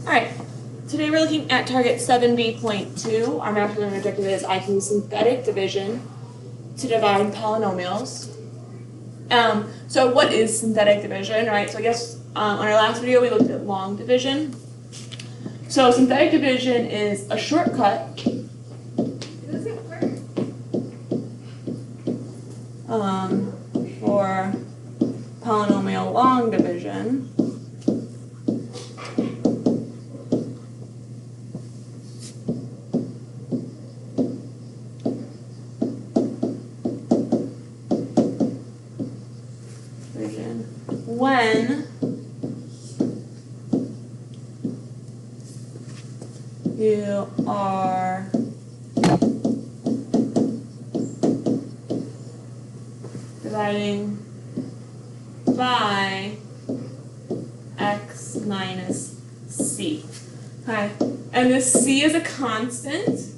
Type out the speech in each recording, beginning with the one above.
Alright, today we're looking at target 7B.2. Our math learning objective is I can use synthetic division to divide polynomials. So what is synthetic division, right? So I guess on our last video we looked at long division. So synthetic division is a shortcut for polynomial long division. When you are dividing by x minus c. Okay, and this c is a constant,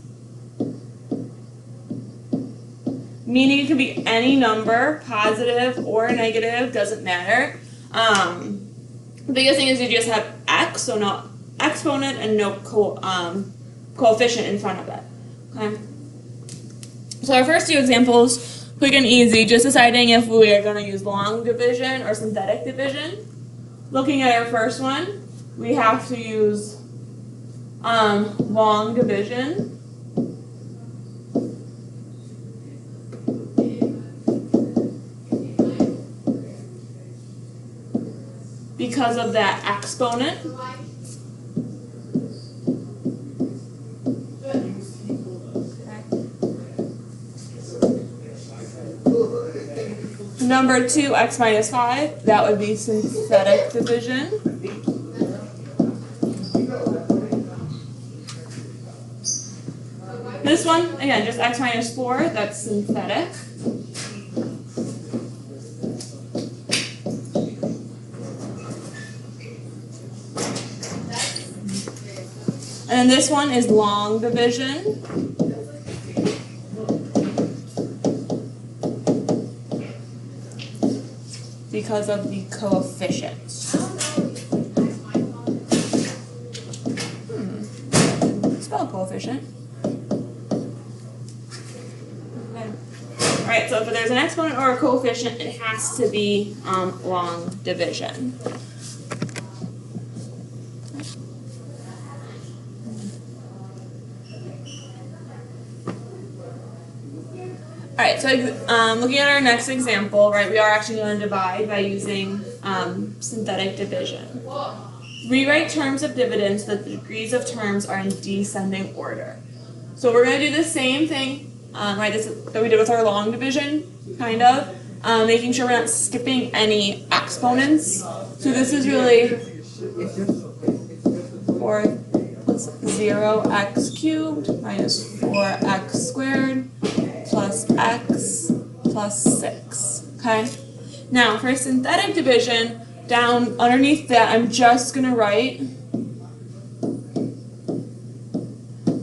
meaning it can be any number, positive or negative, doesn't matter. The biggest thing is you just have x, so no exponent and no coefficient in front of it. Okay. So our first two examples, quick and easy, just deciding if we are going to use long division or synthetic division. Looking at our first one, we have to use long division. Because of that exponent. Number 2, x minus 5, that would be synthetic division. This one, again, just x minus 4, that's synthetic. And this one is long division. Because of the coefficients. Spell coefficient. Okay. Alright, so if there's an exponent or a coefficient, it has to be long division. Alright, so looking at our next example, right, we are actually going to divide by using synthetic division. Rewrite terms of dividends so that the degrees of terms are in descending order. So we're going to do the same thing, right, that we did with our long division, kind of, making sure we're not skipping any exponents. So this is really 0x cubed minus 4x squared plus x plus 6, okay? Now, for synthetic division, down underneath that, I'm just going to write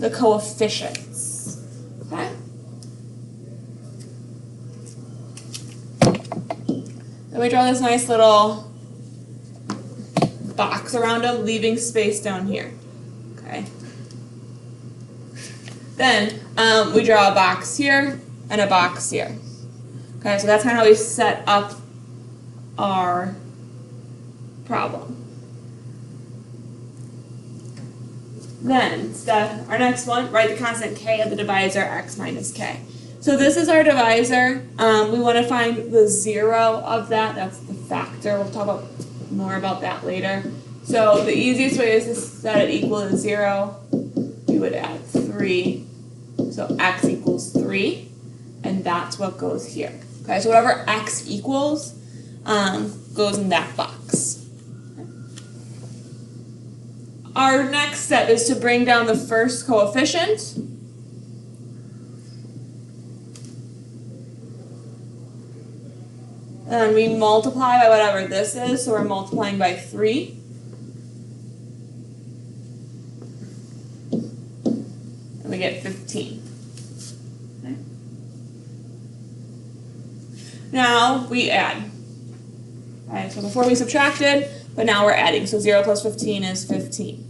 the coefficients, okay? Then we draw this nice little box around them, leaving space down here, okay? Then we draw a box here and a box here. Okay, so that's kind of how we set up our problem. Then our next one, write the constant k of the divisor x minus k. So this is our divisor. We want to find the 0 of that. That's the factor. We'll talk more about that later. So the easiest way is to set it equal to 0. We would add 3. So x equals 3, and that's what goes here. Okay, so whatever x equals goes in that box. Okay. Our next step is to bring down the first coefficient. And we multiply by whatever this is, so we're multiplying by 3. And we get 15. Okay. Now we add. Alright, so before we subtracted, but now we're adding. So 0 plus 15 is 15.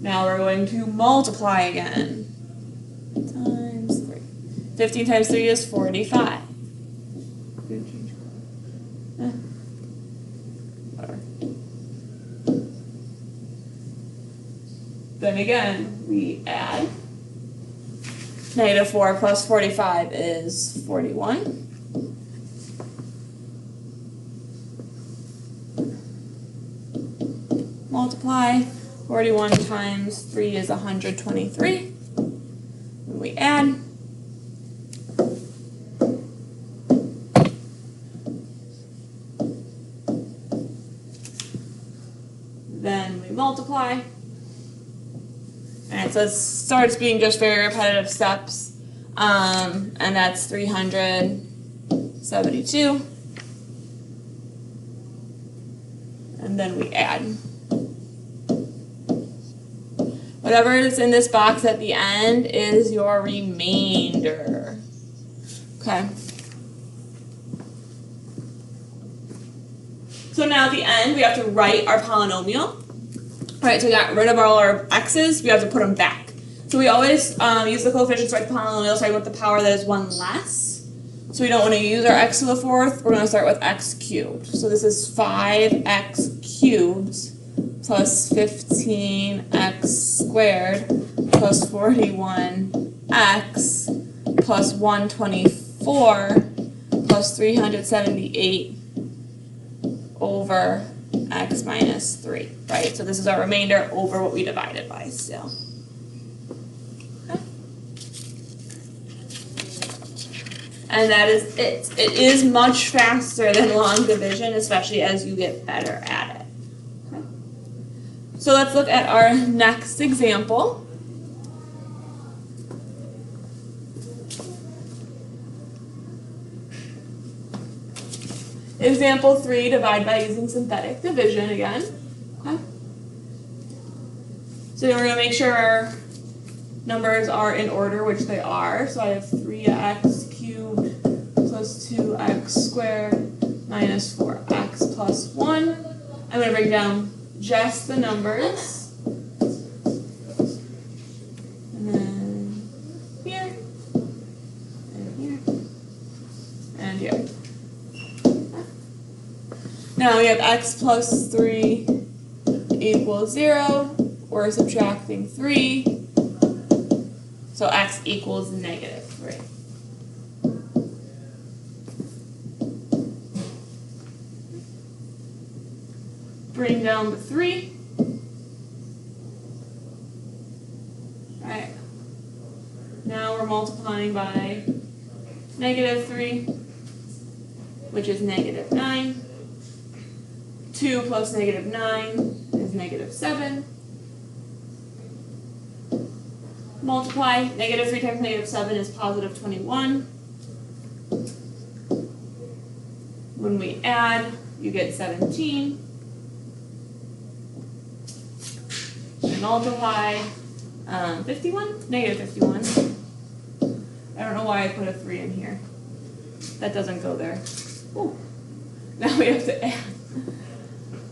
Now we're going to multiply again. Times 3. 15 times 3 is 45. Whatever. Then again, we add. Negative 4 plus 45 is 41. Multiply. 41 times 3 is 123. And we add. Then we multiply. Alright, so it starts being just very repetitive steps. And that's 372. And then we add. Whatever is in this box at the end is your remainder. Okay. So now at the end, we have to write our polynomial. All right, so we got rid of all our x's, we have to put them back. So we always use the coefficients to write the polynomial, starting with the power that is 1 less. So we don't want to use our x to the 4th, we're going to start with x cubed. So this is 5x cubed plus 15x squared plus 41x plus 124 plus 378 over x minus 3, right? So this is our remainder over what we divided by still. Okay. And that is it. It is much faster than long division, especially as you get better at it. Okay. So let's look at our next example. Example 3, divide by using synthetic division again. Okay. So we're going to make sure our numbers are in order, which they are. So I have 3x cubed plus 2x squared minus 4x plus 1. I'm going to bring down just the numbers. And then here, and here, and here. Now we have x plus 3 equals 0. We're subtracting 3. So x equals negative 3. Bring down the 3. Alright. Now we're multiplying by negative 3, which is negative 9. 2 plus negative 9 is negative 7. Multiply. Negative 3 times negative 7 is positive 21. When we add, you get 17. And multiply 51, negative 51. I don't know why I put a 3 in here. That doesn't go there. Ooh. Now we have to add.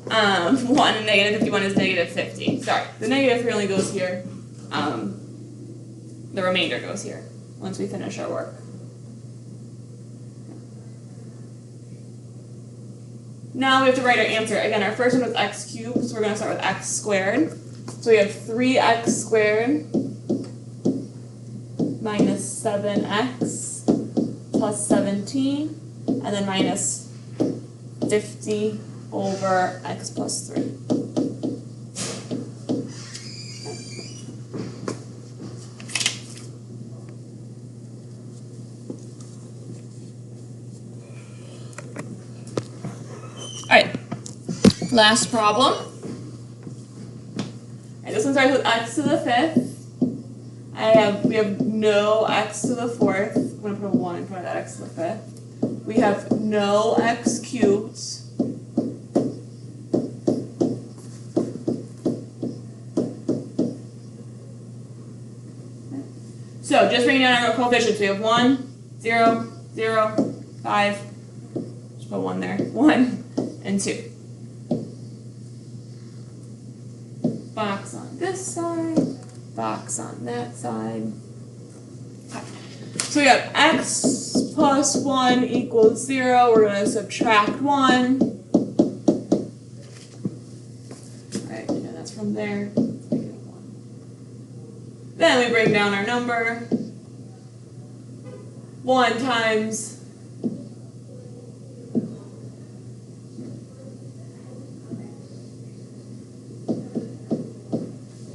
1 and negative 51 is negative 50. Sorry, the negative 3 only goes here. The remainder goes here once we finish our work. Now we have to write our answer. Again, our first one was x cubed, so we're going to start with x squared. So we have 3x squared minus 7x plus 17, and then minus 50 over x plus 3. Alright, last problem. And this one starts with x to the 5th. We have no x to the 4th. I'm going to put a 1 in front of that x to the 5th. We have no x cubed. So just bringing down our coefficients. We have 1, 0, 0, 5. Just put 1 there. 1 and 2. box on this side, box on that side. Okay. So we have x plus 1 equals 0. We're going to subtract 1. Alright, and that's from there. Then we bring down our number. 1 times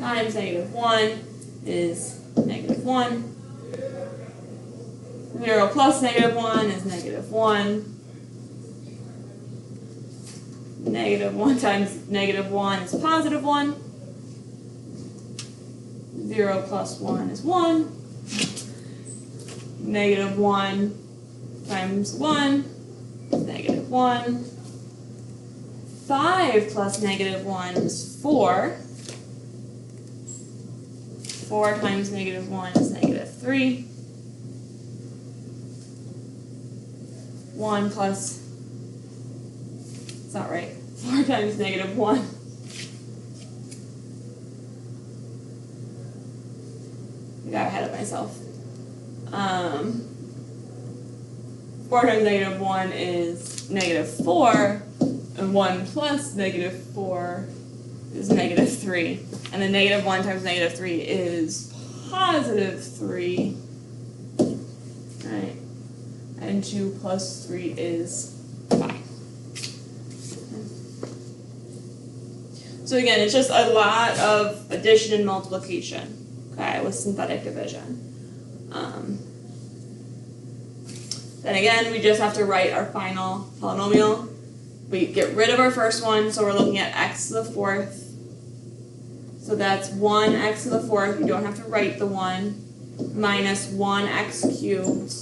-1 is -1. 0 plus -1 is -1. -1 times -1 is +1. 0 plus 1 is 1. -1 times 1 is -1. 5 plus -1 is 4. 4 times -1 is -3. 1 plus, it's not right, 4 times -1. I got ahead of myself. 4 times -1 is -4, and 1 plus -4 is -3. And then -1 times -3 is +3. Right. And 2 plus 3 is 5. So again, it's just a lot of addition and multiplication, okay, with synthetic division. Then again, we just have to write our final polynomial. We get rid of our first one, so we're looking at x to the 4th. So that's 1x to the 4th, you don't have to write the 1, minus 1x cubed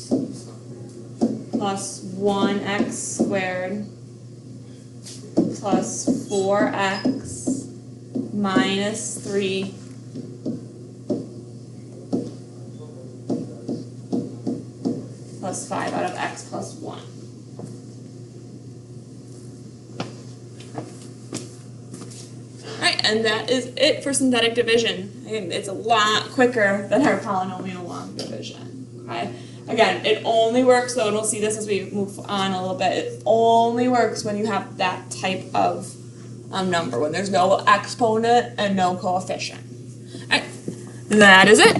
plus 1x squared plus 4x minus 3 plus 5 out of x plus 1. Alright, and that is it for synthetic division. It's a lot quicker than our polynomial long division. Okay? Again, it only works, though, and we'll see this as we move on a little bit, it only works when you have that type of number, when there's no exponent and no coefficient. Alright, that is it.